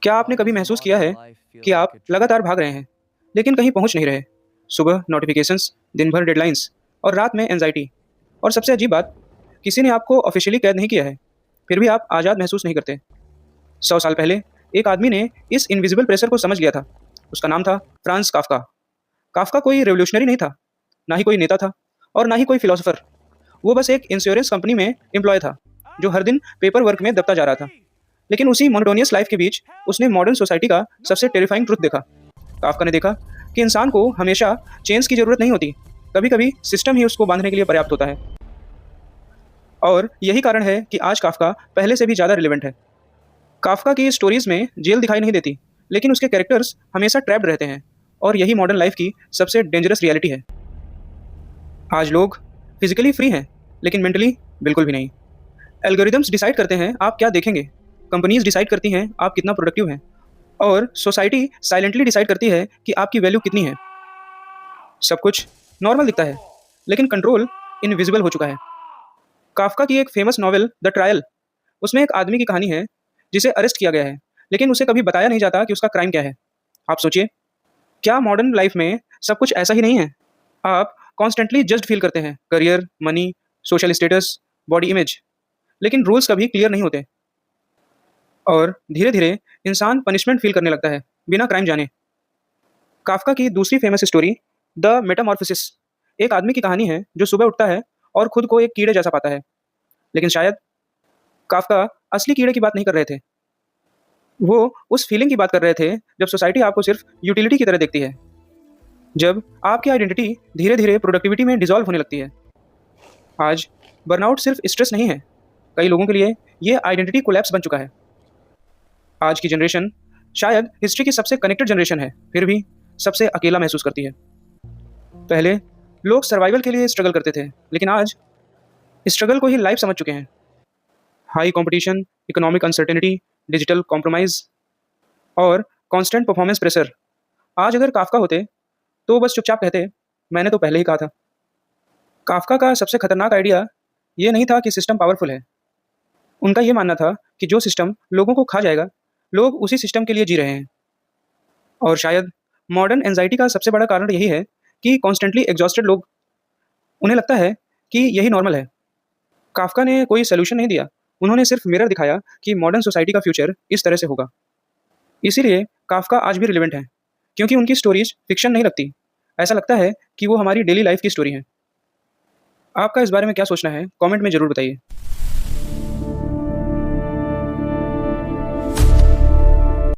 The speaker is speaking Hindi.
क्या आपने कभी महसूस किया है कि आप लगातार भाग रहे हैं, लेकिन कहीं पहुंच नहीं रहे? सुबह नोटिफिकेशंस, दिन भर डेडलाइंस और रात में एंजाइटी। और सबसे अजीब बात, किसी ने आपको ऑफिशियली कैद नहीं किया है, फिर भी आप आज़ाद महसूस नहीं करते। 100 साल पहले एक आदमी ने इस इनविजिबल प्रेशर को समझ लिया था। उसका नाम था फ्रांस काफ्का। काफ्का कोई रेवोल्यूशनरी नहीं था, ना ही कोई नेता था, और ना ही कोई फिलोसोफर। वो बस एक इंश्योरेंस कंपनी में एम्प्लॉय था, जो हर दिन पेपर वर्क में दबता जा रहा था। लेकिन उसी मोनोटोनियस लाइफ के बीच उसने मॉडर्न सोसाइटी का सबसे टेरिफाइंग ट्रुथ देखा। काफ्का ने देखा कि इंसान को हमेशा चेंज की जरूरत नहीं होती, कभी कभी सिस्टम ही उसको बांधने के लिए पर्याप्त होता है। और यही कारण है कि आज काफ्का पहले से भी ज़्यादा रिलेवेंट है। काफ्का की स्टोरीज में जेल दिखाई नहीं देती, लेकिन उसके कैरेक्टर्स हमेशा ट्रैप्ड रहते हैं। और यही मॉडर्न लाइफ की सबसे डेंजरस रियलिटी है। आज लोग फिजिकली फ्री हैं, लेकिन मेंटली बिल्कुल भी नहीं। एल्गोरिदम्स डिसाइड करते हैं आप क्या देखेंगे, कंपनीज डिसाइड करती हैं आप कितना प्रोडक्टिव हैं, और सोसाइटी साइलेंटली डिसाइड करती है कि आपकी वैल्यू कितनी है। सब कुछ नॉर्मल दिखता है, लेकिन कंट्रोल इनविजिबल हो चुका है। काफ्का की एक फेमस नॉवेल द ट्रायल, उसमें एक आदमी की कहानी है जिसे अरेस्ट किया गया है, लेकिन उसे कभी बताया नहीं जाता कि उसका क्राइम क्या है। आप सोचिए, क्या मॉडर्न लाइफ में सब कुछ ऐसा ही नहीं है? आप कॉन्स्टेंटली जज्ड फील करते हैं, career, money, social status, body image, लेकिन रूल्स कभी क्लियर नहीं होते। और धीरे धीरे इंसान पनिशमेंट फील करने लगता है बिना क्राइम जाने। काफ्का की दूसरी फेमस स्टोरी द मेटामॉर्फोसिस, एक आदमी की कहानी है जो सुबह उठता है और खुद को एक कीड़े जैसा पाता है। लेकिन शायद काफ्का असली कीड़े की बात नहीं कर रहे थे। वो उस फीलिंग की बात कर रहे थे जब सोसाइटी आपको सिर्फ यूटिलिटी की तरह देखती है, जब आपकी आइडेंटिटी धीरे धीरे प्रोडक्टिविटी में डिसॉल्व होने लगती है। आज बर्नआउट सिर्फ स्ट्रेस नहीं है, कई लोगों के लिए ये आइडेंटिटी कोलैप्स बन चुका है। आज की जनरेशन शायद हिस्ट्री की सबसे कनेक्टेड जनरेशन है, फिर भी सबसे अकेला महसूस करती है। पहले लोग सर्वाइवल के लिए स्ट्रगल करते थे, लेकिन आज स्ट्रगल को ही लाइफ समझ चुके हैं। High competition, economic uncertainty, digital compromise और कांस्टेंट परफॉर्मेंस प्रेशर। आज अगर काफ्का होते तो बस चुपचाप कहते, मैंने तो पहले ही कहा था। काफ्का का सबसे खतरनाक आइडिया ये नहीं था कि सिस्टम पावरफुल है। उनका ये मानना था कि जो सिस्टम लोगों को खा जाएगा, लोग उसी सिस्टम के लिए जी रहे हैं। और शायद मॉडर्न एंजाइटी का सबसे बड़ा कारण यही है कि कॉन्स्टेंटली एग्जॉस्टेड लोग, उन्हें लगता है कि यही नॉर्मल है। काफ्का ने कोई सोल्यूशन नहीं दिया, उन्होंने सिर्फ मिरर दिखाया कि मॉडर्न सोसाइटी का फ्यूचर इस तरह से होगा। इसीलिए काफ्का आज भी रिलेवेंट है, क्योंकि उनकी स्टोरीज फिक्शन नहीं लगती। ऐसा लगता है कि वो हमारी डेली लाइफ की स्टोरी है। आपका इस बारे में क्या सोचना है, कमेंट में ज़रूर बताइए।